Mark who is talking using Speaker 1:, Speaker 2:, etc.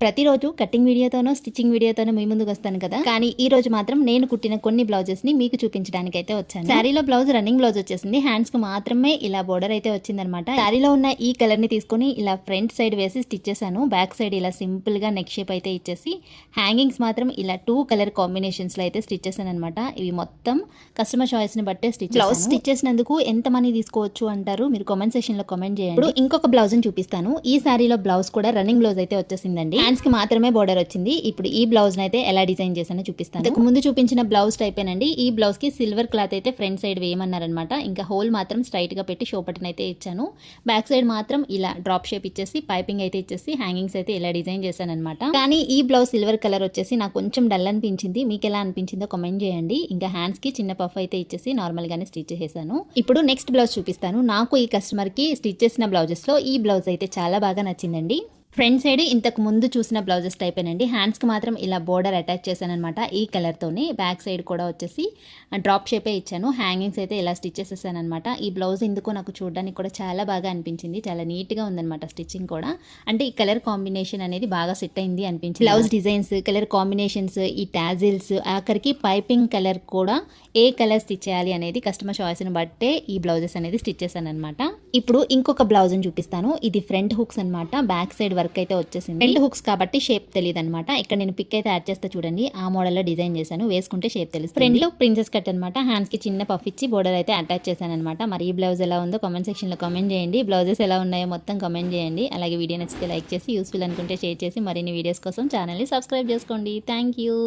Speaker 1: ప్రతిరోజు cutting వీడియోతోనో stitching వీడియోతోనో మీ ముందుకు వస్తాను కదా, కానీ ఈ రోజు మాత్రం నేను కుట్టిన కొన్ని బ్లౌజెస్ ని మీకు చూపించడానికి అయితే వచ్చాను. శారీలో బ్లౌజ్ రన్నింగ్ బ్లౌజ్ వచ్చేసింది. హ్యాండ్స్ కు మాత్రమే ఇలా బోర్డర్ అయితే వచ్చిందనమాట. శారీలో ఉన్న ఈ కలర్ ని తీసుకుని ఇలా ఫ్రంట్ సైడ్ వేసి స్టిచ్ చేశాను. బ్యాక్ సైడ్ ఇలా సింపుల్ గా నెక్ షేప్ అయితే ఇచ్చేసి హ్యాంగింగ్స్ మాత్రం ఇలా 2 కలర్ కాంబినేషన్స్ లో అయితే స్టిచ్ చేశాను అనమాట. ఇవి మొత్తం కస్టమర్ చాయిస్ ని బట్టే స్టిచ్. బ్లౌజ్ స్టిచ్ చేసినందుకు ఎంత మనీ తీసుకోవచ్చు అంటారు? మీరు కామెంట్ సెక్షన్ లో కామెంట్ చేయండి. ఇప్పుడు ఇంకొక బ్లౌజ్ ని చూపిస్తాను. ఈ శారీలో బ్లౌజ్ కూడా రన్నింగ్ బ్లౌజ్ అయితే వచ్చేసిందండి. హ్యాండ్స్ కి మాత్రమే బోర్డర్ వచ్చింది. ఇప్పుడు ఈ బ్లౌజ్ అయితే ఎలా డిజైన్ చేశానో చూపిస్తాను. ఇంతకు ముందు చూపించిన బ్లౌజ్ టైపేనండి. ఈ బ్లౌజ్ కి సిల్వర్ క్లాత్ అయితే ఫ్రంట్ సైడ్ వేయమన్నారనమాట. ఇంకా హోల్ మాత్రం స్ట్రైట్ గా పెట్టి షో బటన్ అయితే ఇచ్చాను. బ్యాక్ సైడ్ మాత్రం ఇలా డ్రాప్ షేప్ ఇచ్చేసి పైపింగ్ అయితే ఇచ్చేసి హ్యాంగింగ్స్ అయితే ఇలా డిజైన్ చేశాను అనమాట. కానీ ఈ బ్లౌజ్ సిల్వర్ కలర్ వచ్చేసి నాకు కొంచెం డల్ అనిపించింది. మీకు ఎలా అనిపించిందో కామెంట్ చేయండి. ఇంకా హ్యాండ్స్ కి చిన్న పఫ్ అయితే ఇచ్చేసి నార్మల్ గానే స్టిచ్ చేశాను. ఇప్పుడు నెక్స్ట్ బ్లౌజ్ చూపిస్తాను. నాకు ఈ కస్టమర్ కి స్టిచ్ చేసిన బ్లౌజెస్ లో ఈ బ్లౌజ్ అయితే చాలా బాగా నచ్చిందండి. ఫ్రంట్ సైడ్ ఇంతకు ముందు చూసిన బ్లౌజెస్ టైపేనండి. హ్యాండ్స్కి మాత్రం ఇలా బోర్డర్ అటాచ్ చేశాను అనమాట ఈ కలర్తోనే. బ్యాక్ సైడ్ కూడా వచ్చేసి డ్రాప్ షేపే ఇచ్చాను. హ్యాంగింగ్స్ అయితే ఇలా స్టిచ్ చేసేసాను అనమాట. ఈ బ్లౌజ్ ఎందుకో నాకు చూడడానికి కూడా చాలా బాగా అనిపించింది. చాలా నీట్గా ఉందన్నమాట స్టిచ్చింగ్ కూడా. అంటే ఈ కలర్ కాంబినేషన్ అనేది బాగా సెట్ అయింది అనిపించింది. బ్లౌజ్ డిజైన్స్, కలర్ కాంబినేషన్స్, ఈ టాజిల్స్, ఆఖరికి పైపింగ్ కలర్ కూడా ఏ కలర్ స్టిచ్ చేయాలి అనేది కస్టమర్ చాయిస్ని బట్టే ఈ బ్లౌజెస్ అనేది స్టిచ్ చేశాను అనమాట. ఇప్పుడు ఇంకొక బ్లౌజ్ని చూపిస్తాను. ఇది ఫ్రంట్ హుక్స్ అనమాట. బ్యాక్ సైడ్ వర్క్ అయితే వచ్చేసింది. ఫ్రంట్ హుక్స్ కాబట్టి షేప్ తెలియదు అనమాట. ఇక్కడ నేను పిక్ అయితే యాడ్ చేస్తే చూడండి, ఆ మోడల్ లో డిజైన్ చేశాను. వేసుకుంటే షేప్ తెలుస్తుంది. ఫ్రంట్ ప్రిన్సెస్ కట్ అనమాట. హ్యాండ్స్ కి చిన్న పఫ్ ఇచ్చి బోర్డర్ అయితే అటాచ్ చేశాను అనమాట. మరి ఈ బ్లౌజ్ ఎలా ఉందో కామెంట్ సెక్షన్ లో కామెంట్ చేయండి. బ్లౌజెస్ ఎలా ఉన్నాయో మొత్తం కామెంట్ చేయండి. అలాగే వీడియో నచ్చితే లైక్ చేసి, యూస్ఫుల్ అనుకుంటే షేర్ చేసి, మరిన్ని వీడియోస్ కోసం ఛానల్ ని సబ్స్క్రైబ్ చేసుకోండి. Thank you.